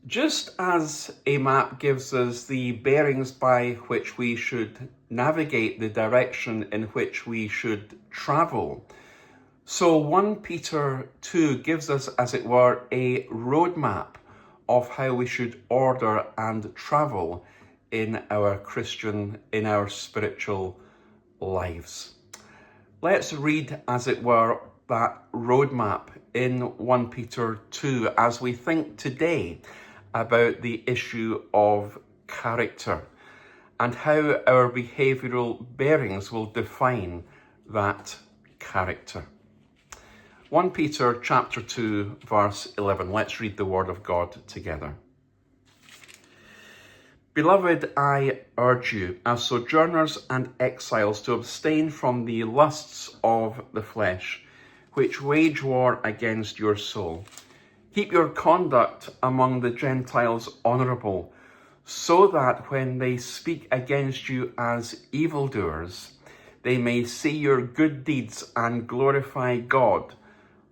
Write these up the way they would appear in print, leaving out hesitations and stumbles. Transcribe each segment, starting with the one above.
Just as a map gives us the bearings by which we should navigate the direction in which we should travel, so 1 Peter 2 gives us, as it were, a roadmap of how we should order and travel in our spiritual lives. Let's read, as it were, that roadmap in 1 Peter 2 as we think today about the issue of character and how our behavioural bearings will define that character. 1 Peter chapter 2 verse 11. Let's read the word of God together. Beloved, I urge you, as sojourners and exiles, to abstain from the lusts of the flesh, which wage war against your soul. Keep your conduct among the Gentiles honourable, so that when they speak against you as evildoers, they may see your good deeds and glorify God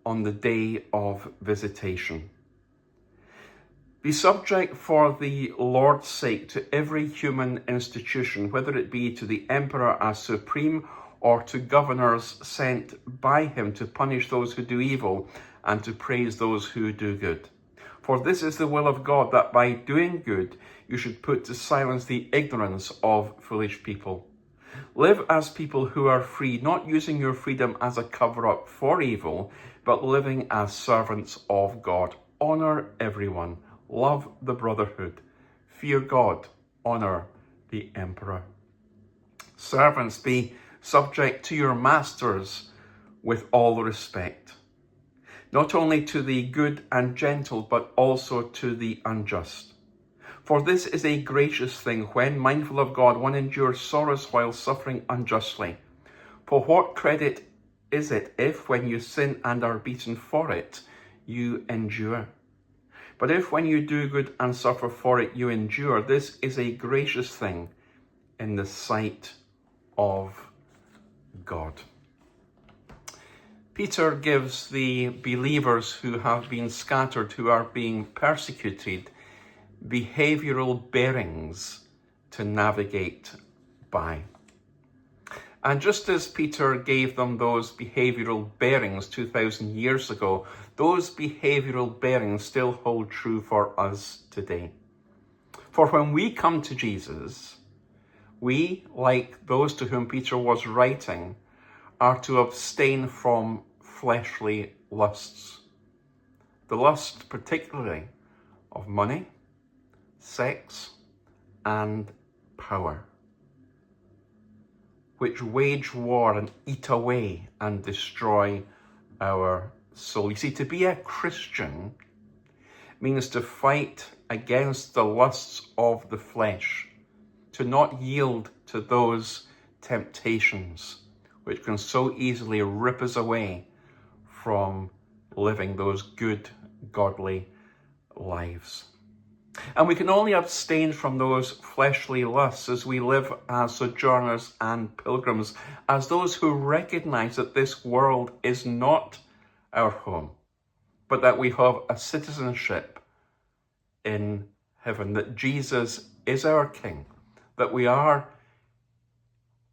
on the day of visitation. Be subject for the Lord's sake to every human institution, whether it be to the emperor as supreme or to governors sent by him to punish those who do evil and to praise those who do good. For this is the will of God, that by doing good you should put to silence the ignorance of foolish people. Live as people who are free, not using your freedom as a cover-up for evil, but living as servants of God. Honour everyone. Love the brotherhood. Fear God. Honour the emperor. Servants, be subject to your masters with all respect, not only to the good and gentle, but also to the unjust. For this is a gracious thing, when, mindful of God, one endures sorrows while suffering unjustly. For what credit is it if, when you sin and are beaten for it, you endure? But if, when you do good and suffer for it, you endure, this is a gracious thing in the sight of God. Peter gives the believers who have been scattered, who are being persecuted, behavioural bearings to navigate by. And just as Peter gave them those behavioural bearings 2,000 years ago, those behavioural bearings still hold true for us today. For when we come to Jesus, we, like those to whom Peter was writing, are to abstain from fleshly lusts. The lust particularly of money, sex, and power, which wage war and eat away and destroy our soul. You see, to be a Christian means to fight against the lusts of the flesh, to not yield to those temptations which can so easily rip us away from living those good, godly lives. And we can only abstain from those fleshly lusts as we live as sojourners and pilgrims, as those who recognize that this world is not our home, but that we have a citizenship in heaven, that Jesus is our King, that we are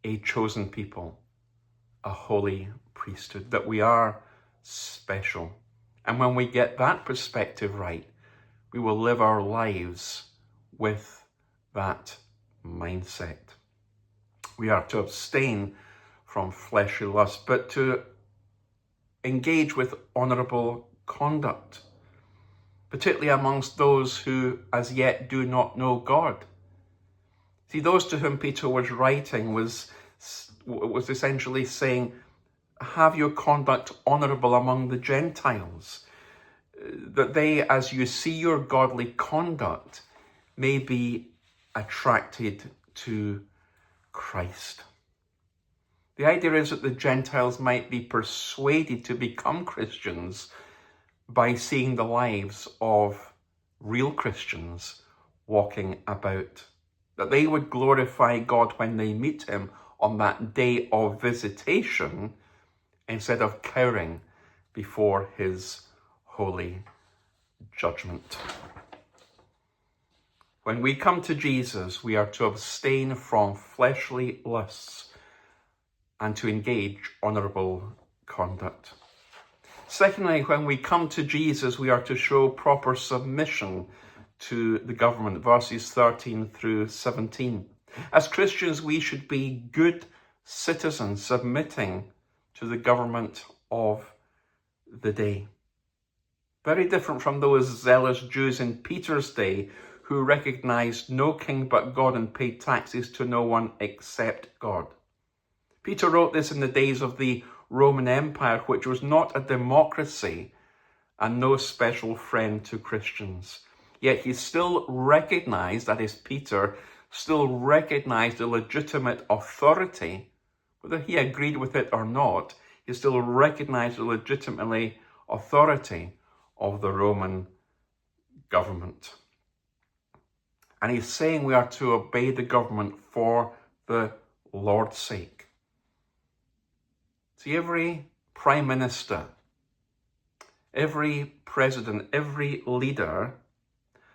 a chosen people, a holy priesthood, that we are special. And when we get that perspective right, we will live our lives with that mindset. We are to abstain from fleshly lust, but to engage with honourable conduct, particularly amongst those who as yet do not know God. See, those to whom Peter was writing was essentially saying, have your conduct honourable among the Gentiles, that they, as you see your godly conduct, may be attracted to Christ. The idea is that the Gentiles might be persuaded to become Christians by seeing the lives of real Christians walking about, that they would glorify God when they meet him on that day of visitation, instead of cowering before his holy judgment. When we come to Jesus, we are to abstain from fleshly lusts and to engage honourable conduct. Secondly, when we come to Jesus, we are to show proper submission to the government, verses 13 through 17. As Christians, we should be good citizens, submitting to the government of the day. Very different from those zealous Jews in Peter's day who recognized no king but God and paid taxes to no one except God. Peter wrote this in the days of the Roman Empire, which was not a democracy and no special friend to Christians. Yet he still recognized, that is Peter, still recognized the legitimate authority, whether he agreed with it or not, he still recognized the legitimate authority of the Roman government. And he's saying we are to obey the government for the Lord's sake. See, every prime minister, every president, every leader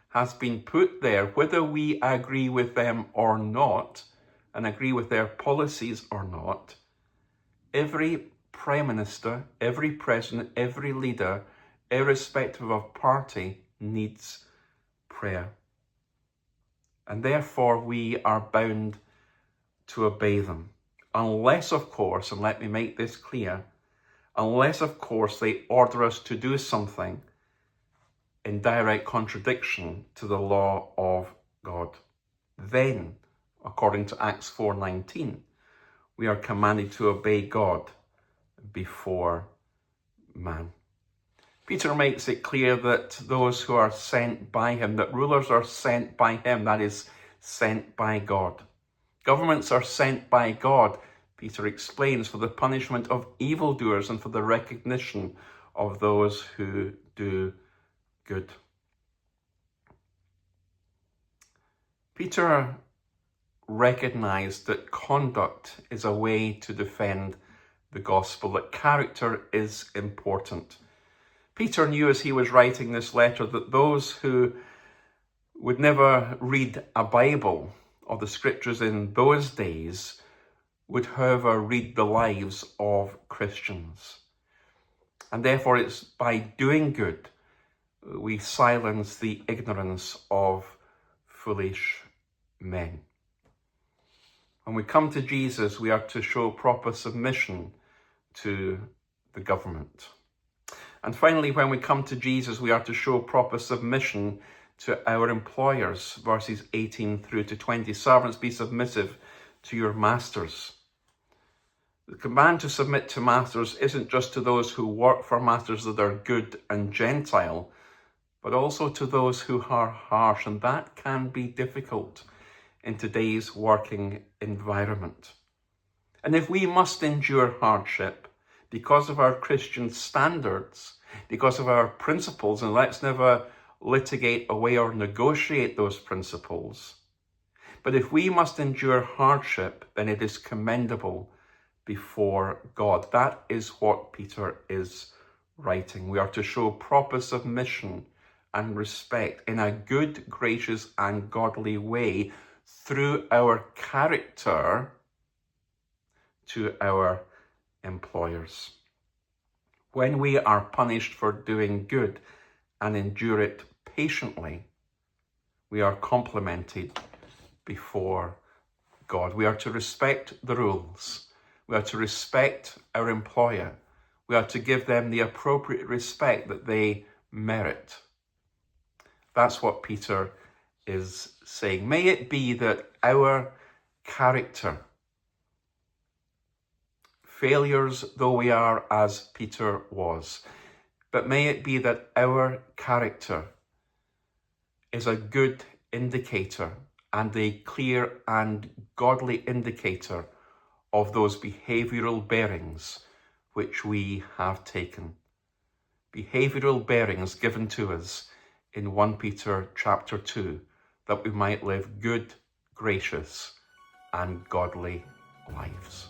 has been put there, whether we agree with them or not, and agree with their policies or not. Every prime minister, every president, every leader, irrespective of party, needs prayer. And therefore we are bound to obey them. Unless, of course, and let me make this clear, unless, of course, they order us to do something in direct contradiction to the law of God. Then, according to Acts 4:19, we are commanded to obey God before man. Peter makes it clear that those who are sent by him, that rulers are sent by him, that is, sent by God. Governments are sent by God, Peter explains, for the punishment of evildoers and for the recognition of those who do good. Peter recognized that conduct is a way to defend the gospel, that character is important. Peter knew as he was writing this letter that those who would never read a Bible or the scriptures in those days would, however, read the lives of Christians. And therefore it's by doing good we silence the ignorance of foolish men. When we come to Jesus, we are to show proper submission to the government. And finally, when we come to Jesus, we are to show proper submission to our employers, verses 18 through to 20. Servants, be submissive to your masters. The command to submit to masters isn't just to those who work for masters that are good and Gentile, but also to those who are harsh, and that can be difficult in today's working environment. And if we must endure hardship because of our Christian standards, because of our principles, and let's never litigate away or negotiate those principles, but if we must endure hardship, then it is commendable before God. That is what Peter is writing. We are to show proper submission and respect in a good, gracious, and godly way through our character to our employers. When we are punished for doing good and endure it patiently, we are complimented before God. We are to respect the rules. We are to respect our employer. We are to give them the appropriate respect that they merit. That's what Peter is saying. May it be that our character, failures though we are as Peter was, but may it be that our character is a good indicator and a clear and godly indicator of those behavioural bearings which we have taken. Behavioural bearings given to us in 1 Peter chapter 2, that we might live good, gracious, and godly lives.